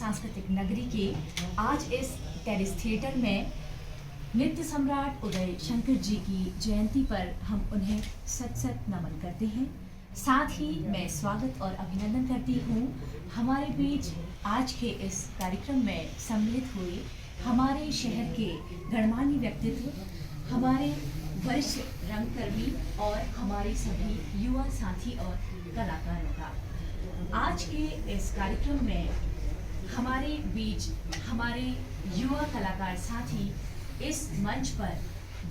सांस्कृतिक नगरी के आज इस टेरिस थिएटर में नृत्य सम्राट उदय शंकर जी की जयंती पर हम उन्हें सत सत नमन करते हैं। साथ ही मैं स्वागत और अभिनंदन करती हूँ हमारे बीच आज के इस कार्यक्रम में सम्मिलित हुए हमारे शहर के गणमान्य व्यक्तित्व, हमारे वरिष्ठ रंगकर्मी और हमारे सभी युवा साथी और कलाकारों का। आज के इस कार्यक्रम में हमारे बीच हमारे युवा कलाकार साथी इस मंच पर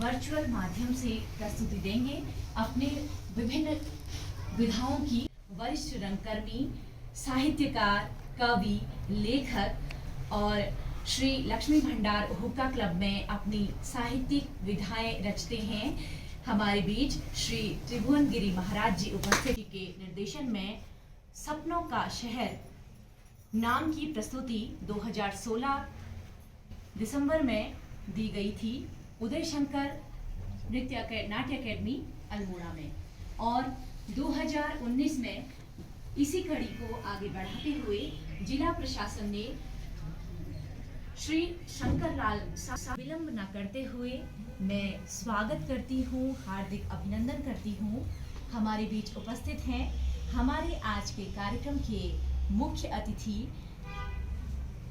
वर्चुअल माध्यम से प्रस्तुति देंगे अपने विभिन्न विधाओं की। वरिष्ठ रंगकर्मी, साहित्यकार, कवि, लेखक और श्री लक्ष्मी भंडार हुक्का क्लब में अपनी साहित्यिक विधाएं रचते हैं। हमारे बीच श्री त्रिभुवन गिरी महाराज जी उपस्थिति के निर्देशन में सपनों का शहर नाम की प्रस्तुति 2016 दिसंबर में दी गई थी उदय शंकर नाट्य अकेडमी अल्मोड़ा में, और 2019 में इसी कड़ी को आगे बढ़ाते हुए जिला प्रशासन ने श्री शंकर लाल विलंब न करते हुए मैं स्वागत करती हूँ, हार्दिक अभिनंदन करती हूँ। हमारे बीच उपस्थित हैं हमारे आज के कार्यक्रम के मुख्य अतिथि,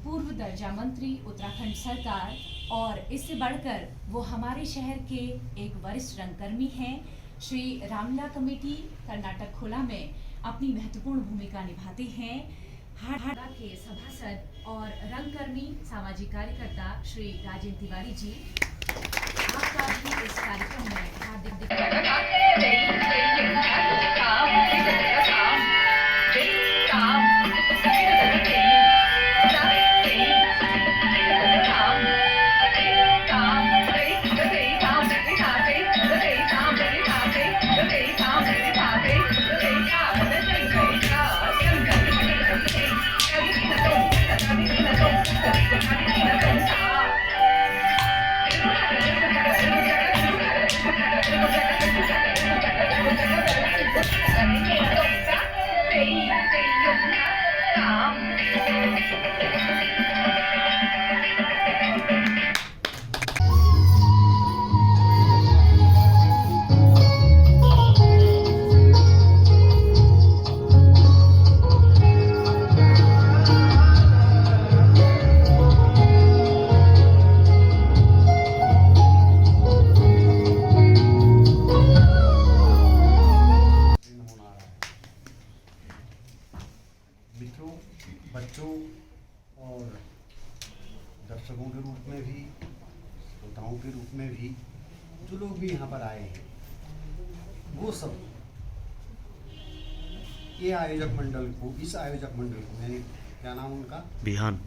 पूर्व दर्जा मंत्री उत्तराखंड सरकार, और इससे बढ़कर वो हमारे शहर के एक वरिष्ठ रंगकर्मी हैं। श्री रामलीला कमेटी कर्नाटक खोला में अपनी महत्वपूर्ण भूमिका निभाते हैं। हाड़ा के सभासद और रंगकर्मी, सामाजिक कार्यकर्ता श्री राजेंद्र तिवारी जी, आपका भी इस कार्यक्रम में हार्दिक बच्चों और दर्शकों के रूप में भी, श्रोताओं के रूप में भी, जो लोग भी यहाँ पर आए हैं, वो सब ये आयोजक मंडल को, इस आयोजक मंडल को, मैंने क्या नाम उनका, विहान,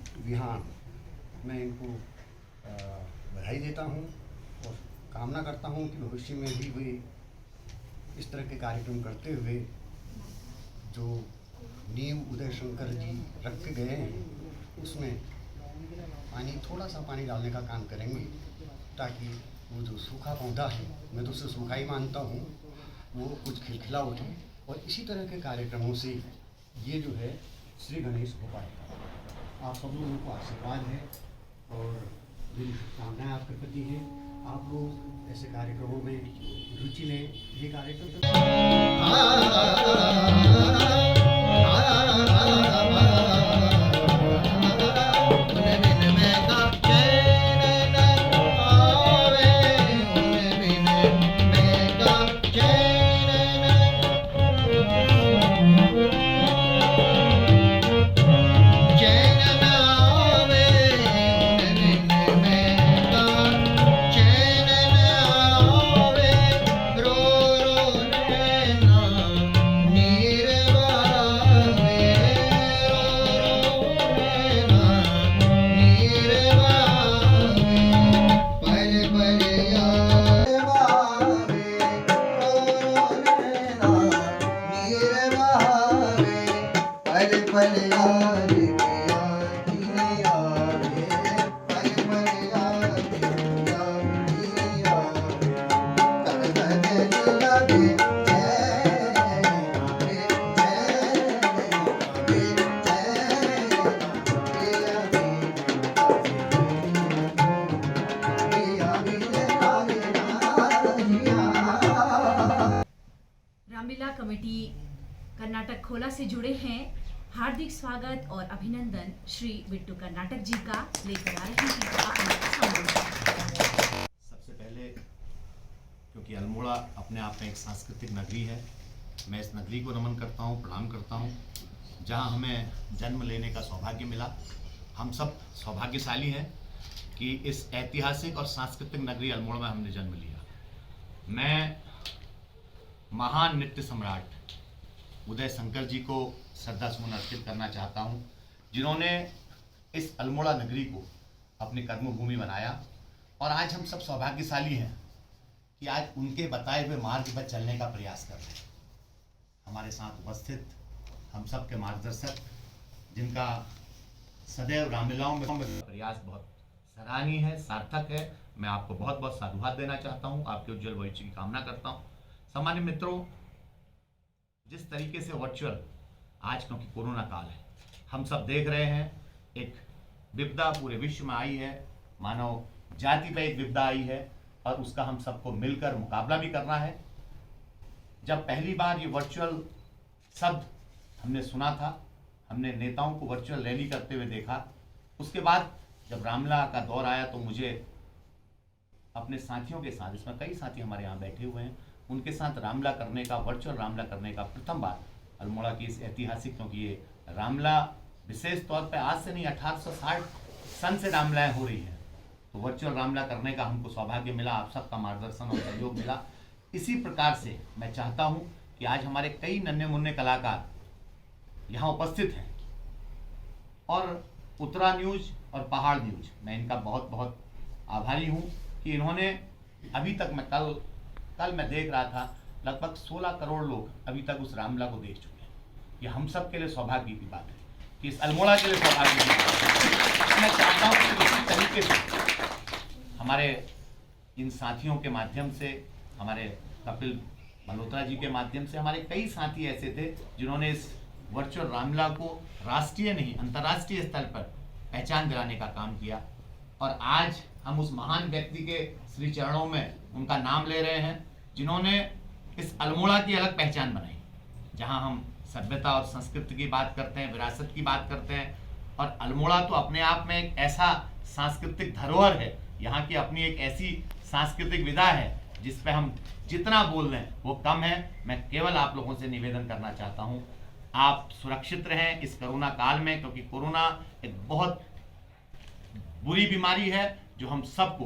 मैं इनको बधाई देता हूँ और कामना करता हूँ कि भविष्य में भी वे इस तरह के कार्यक्रम करते हुए जो नींव उदय शंकर जी रख के गए हैं उसमें थोड़ा सा पानी डालने का काम करेंगे, ताकि वो जो सूखा पौधा है, मैं तो उसे सूखा ही मानता हूँ, वो कुछ खिलखिला उठे। और इसी तरह के कार्यक्रमों से ये जो है श्री गणेश हो पाएगा। आप सब लोगों को आशीर्वाद है और मेरी शुभकामनाएं आपके प्रति हैं। आप लोग ऐसे कार्यक्रमों में रुचि लें। ये कार्यक्रम नीरवा कमेटी कर्नाटक खोला से जुड़े हैं। हार्दिक स्वागत और अभिनंदन श्री बिट्टू कर्नाटक जी का लेकर आ रहे हैं अपने संबोधन। सबसे पहले क्योंकि अल्मोड़ा अपने आप में एक सांस्कृतिक नगरी है, मैं इस नगरी को नमन करता हूँ, प्रणाम करता हूँ, जहाँ हमें जन्म लेने का सौभाग्य मिला। हम सब सौभाग्यशाली हैं कि इस ऐतिहासिक और सांस्कृतिक नगरी अल्मोड़ा में हमने जन्म लिया। मैं महान नृत्य सम्राट उदय शंकर जी को श्रद्धा सुमन अर्पित करना चाहता हूँ, जिन्होंने इस अल्मोड़ा नगरी को अपनी कर्मभूमि बनाया। और आज हम सब सौभाग्यशाली हैं कि आज उनके बताए हुए मार्ग पर चलने का प्रयास कर रहे हैं। हमारे साथ उपस्थित हम सब के मार्गदर्शक, जिनका सदैव रामलीलाओं में प्रयास बहुत सराहनीय है, सार्थक है, मैं आपको बहुत बहुत साधुवाद देना चाहता हूं, आपके उज्जवल भविष्य की कामना करता हूं। सामान्य मित्रों, जिस तरीके से वर्चुअल आज, क्योंकि कोरोना काल है, हम सब देख रहे हैं, एक विपदा पूरे विश्व में आई है, मानव जाति पर एक विपदा आई है और उसका हम सबको मिलकर मुकाबला भी करना है। जब पहली बार ये वर्चुअल शब्द हमने सुना था, हमने नेताओं को वर्चुअल रैली करते हुए देखा, उसके बाद जब रामलीला का दौर आया तो मुझे अपने साथियों के साथ, इसमें कई साथी हमारे यहाँ बैठे हुए हैं, उनके साथ रामलीला करने का, वर्चुअल रामलीला करने का प्रथम बार अल्मोड़ा की इस ऐतिहासिक, क्योंकि ये रामलीला विशेष तौर पे आज से नहीं 1860 सन से रामलीलाएं हो रही हैं, तो वर्चुअल रामलीला करने का हमको सौभाग्य मिला, आप सबका मार्गदर्शन और सहयोग मिला। इसी प्रकार से मैं चाहता हूँ कि आज हमारे कई नन्हे मुन्ने कलाकार यहाँ उपस्थित हैं और उत्तरा न्यूज और पहाड़ न्यूज, मैं इनका बहुत बहुत आभारी हूँ कि इन्होंने अभी तक, मैं कल मैं देख रहा था, लगभग 16 करोड़ लोग अभी तक उस रामलीला को देख चुके हैं। ये हम सब के लिए सौभाग्य की बात है, कि इस अल्मोड़ा के लिए सौभाग्य की बात है। मैं चाहता हूँ कि इसी तरीके से हमारे इन साथियों के माध्यम से, हमारे कपिल मल्होत्रा जी के माध्यम से, हमारे कई साथी ऐसे थे जिन्होंने इस वर्चुअल रामलीला को राष्ट्रीय नहीं अंतर्राष्ट्रीय स्तर पर पहचान दिलाने का काम किया। और आज हम उस महान व्यक्ति के श्री चरणों में उनका नाम ले रहे हैं, जिन्होंने इस अल्मोड़ा की अलग पहचान बनाई, जहां हम सभ्यता और संस्कृति की बात करते हैं, विरासत की बात करते हैं। और अल्मोड़ा तो अपने आप में एक ऐसा सांस्कृतिक धरोहर है, यहाँ की अपनी एक ऐसी सांस्कृतिक विधा है जिस पे हम जितना बोल रहे हैं वो कम है। मैं केवल आप लोगों से निवेदन करना चाहता हूँ, आप सुरक्षित रहें इस कोरोना काल में, क्योंकि कोरोना एक बहुत बुरी बीमारी है जो हम सबको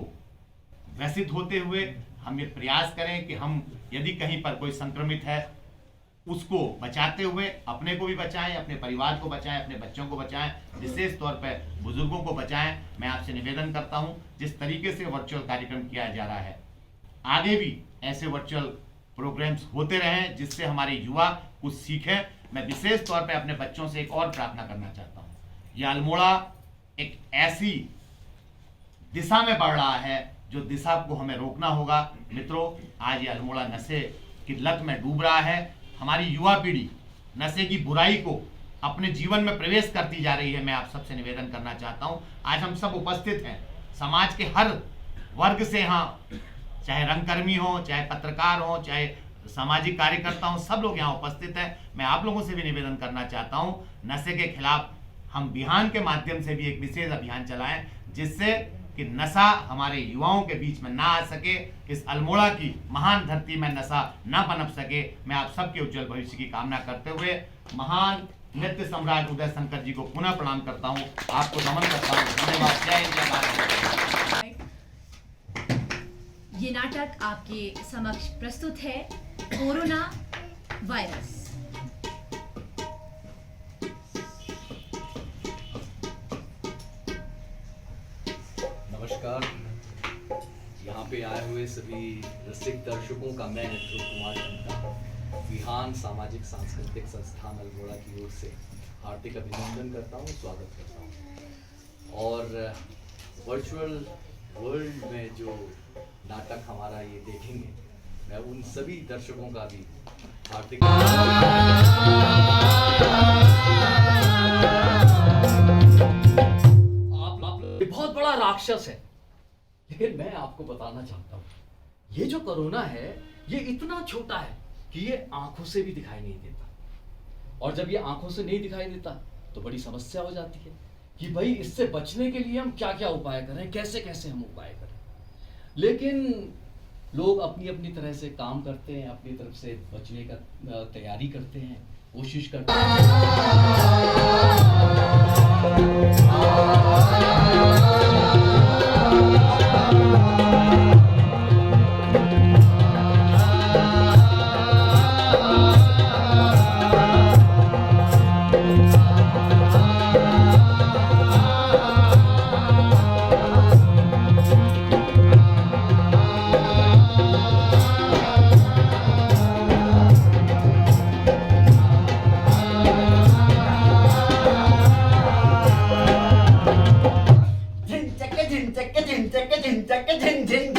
ग्रसित होते हुए हम ये प्रयास करें कि हम यदि कहीं पर कोई संक्रमित है उसको बचाते हुए अपने को भी बचाएं, अपने परिवार को बचाएं, अपने बच्चों को बचाएं, विशेष तौर पर बुजुर्गों को बचाएं। मैं आपसे निवेदन करता हूं, जिस तरीके से वर्चुअल कार्यक्रम किया जा रहा है, आगे भी ऐसे वर्चुअल प्रोग्राम्स होते रहें जिससे हमारे युवा कुछ सीखें। मैं विशेष तौर पर अपने बच्चों से एक और प्रार्थना करना चाहता हूँ, यह अल्मोड़ा एक ऐसी दिशा में बढ़ रहा है जो दिशा को हमें रोकना होगा। मित्रों, आज ये अल्मोड़ा नशे की लत में डूब रहा है। हमारी युवा पीढ़ी नशे की बुराई को अपने जीवन में प्रवेश करती जा रही है। मैं आप सबसे निवेदन करना चाहता हूं, आज हम सब उपस्थित हैं, समाज के हर वर्ग से, यहाँ चाहे रंगकर्मी हो, चाहे पत्रकार हो, चाहे सामाजिक कार्यकर्ता हो, सब लोग यहाँ उपस्थित हैं। मैं आप लोगों से भी निवेदन करना चाहता हूं, नशे के खिलाफ हम बिहान के माध्यम से भी एक विशेष अभियान चलाएं, जिससे कि नशा हमारे युवाओं के बीच में ना आ सके, इस अल्मोड़ा की महान धरती में नशा ना पनप सके। मैं आप सबके उज्जवल भविष्य की कामना करते हुए महान नृत्य सम्राट उदय शंकर जी को पुनः प्रणाम करता हूं, आपको नमन करता हूं। धन्यवाद। जय हिंद, जय भारत। ये नाटक आपके समक्ष प्रस्तुत है, कोरोना वायरस। नमस्कार, यहाँ पे आए हुए सभी रसिक दर्शकों का मैं ध्रुव कुमार जनता विहान सामाजिक सांस्कृतिक संस्थान अल्मोड़ा की ओर से हार्दिक अभिनंदन करता हूँ, स्वागत करता हूँ। और वर्चुअल वर्ल्ड में जो नाटक हमारा ये देखेंगे, मैं उन सभी दर्शकों का भी हार्दिक बहुत बड़ा राक्षस है, लेकिन मैं आपको बताना चाहता हूँ, ये जो कोरोना है ये इतना छोटा है कि ये आंखों से भी दिखाई नहीं देता, और जब ये आंखों से नहीं दिखाई देता तो बड़ी समस्या हो जाती है कि भाई इससे बचने के लिए हम क्या क्या उपाय करें, कैसे कैसे हम उपाय करें। लेकिन लोग अपनी अपनी तरह से काम करते हैं, अपनी तरफ से बचने का तैयारी करते हैं, कोशिश करते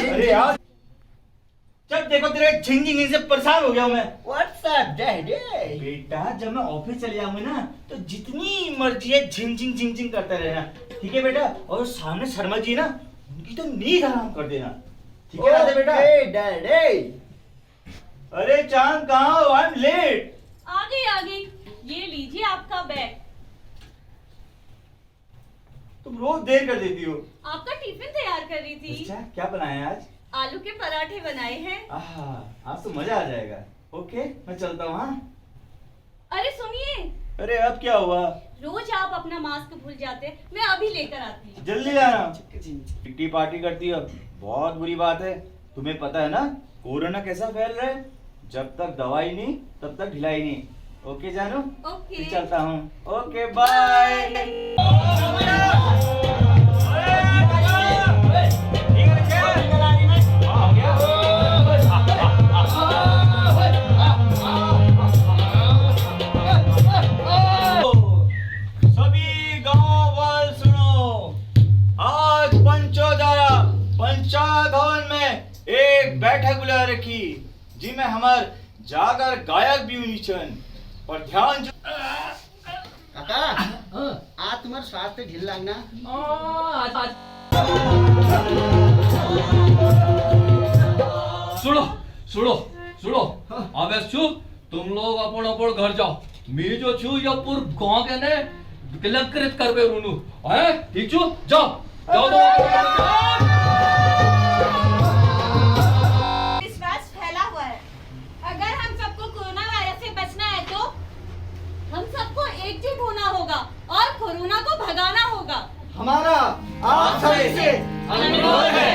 अरे यार जब देखो तेरे झिंग से परेशान हो गया हूं मैं। What's up, Daddy? बेटा जब मैं ऑफिस चले जाऊंगा ना तो जितनी मर्जी है झिंग करता रहना, ठीक है बेटा। और सामने शर्मा जी ना, उनकी तो नींद हराम कर देना, ठीक है राधे बेटा। Okay, Daddy. अरे चांद कहाँ हो? I am late. आ गई, ये लीजिए आपका बैग। तुम रोज देर कर देती हो। आपका टिफिन तैयार कर रही थी। अच्छा क्या बनाया आज? आलू के पराठे बनाए हैं। आज तो मजा आ जाएगा। ओके मैं चलता हूँ। हाँ अरे सुनिए, अरे अब क्या हुआ? रोज आप अपना मास्क भूल जाते हैं, मैं अभी लेकर आती हूँ। जल्दी आना। किट्टी पार्टी करती हो, बहुत बुरी बात है। तुम्हें पता है ना कोरोना कैसा फैल रहा है? जब तक दवाई नहीं तब तक ढिलाई नहीं। ओके जानू? ओके। फिर चलता हूँ। Okay bye. सभी गांव वाल सुनो, आज पंचायत भवन में एक बैठक बुला रखी जिसमें हमार जागर गायक भी हुई छन। पर ध्यान काका, आज तुम्हारा स्वास्थ्य ढील लगना। सुनो अबे चुप, तुम लोग अपन अपन घर जाओ। मैं जो छू या पूर गांव के ने किलंकृत करबे रुनु है, ठीक छु? जाओ विश्वास फैला हुआ है। अगर हम सबको कोरोना वायरस से बचना है तो हम सबको एकजुट होना होगा और कोरोना को भगाना होगा। हमारा आप सभी से अनुरोध है।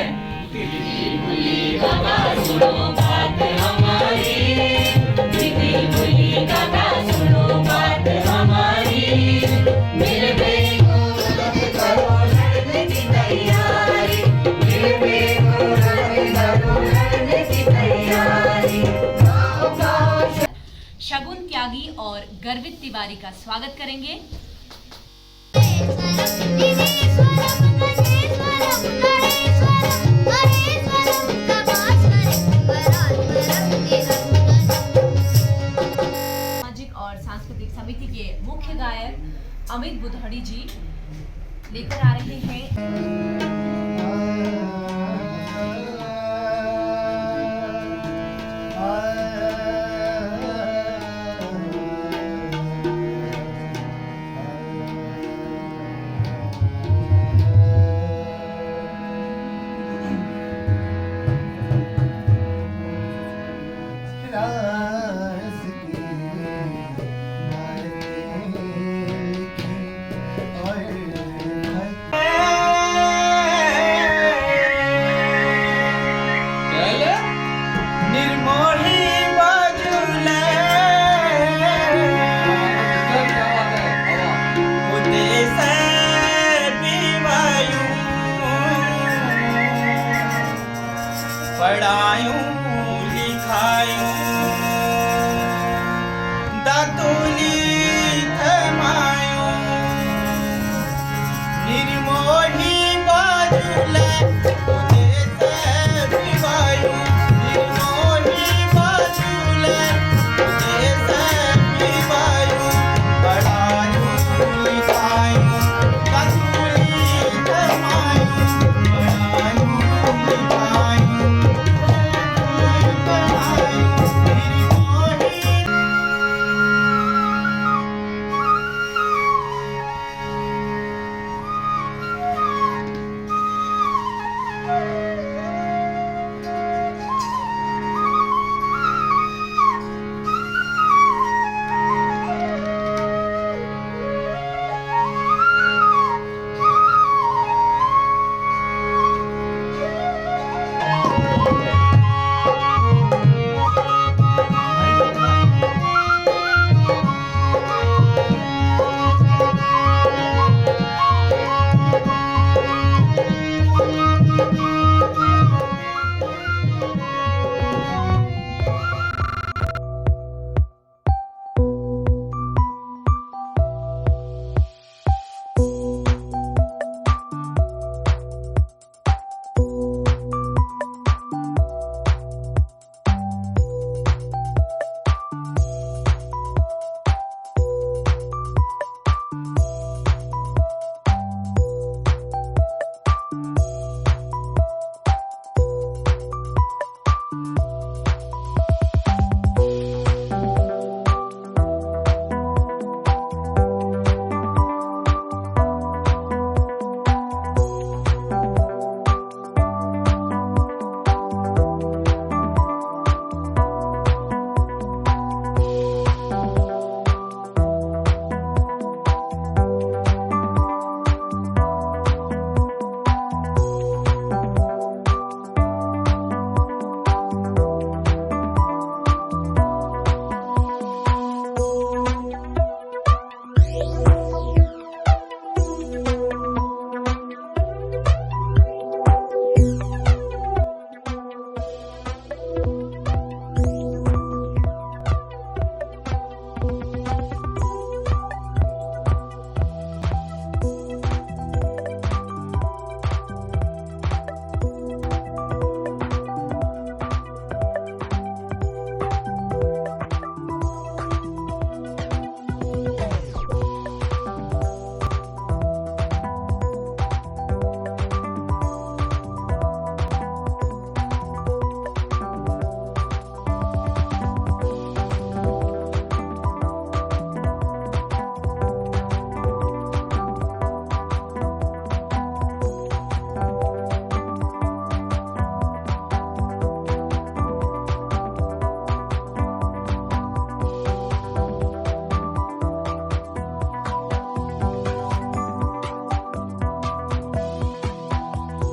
शगुन त्यागी और गर्वित तिवारी का स्वागत करेंगे। सामाजिक और सांस्कृतिक समिति के मुख्य गायक अमित बुधड़ी जी लेकर आ रहे हैं। पढ़ायूं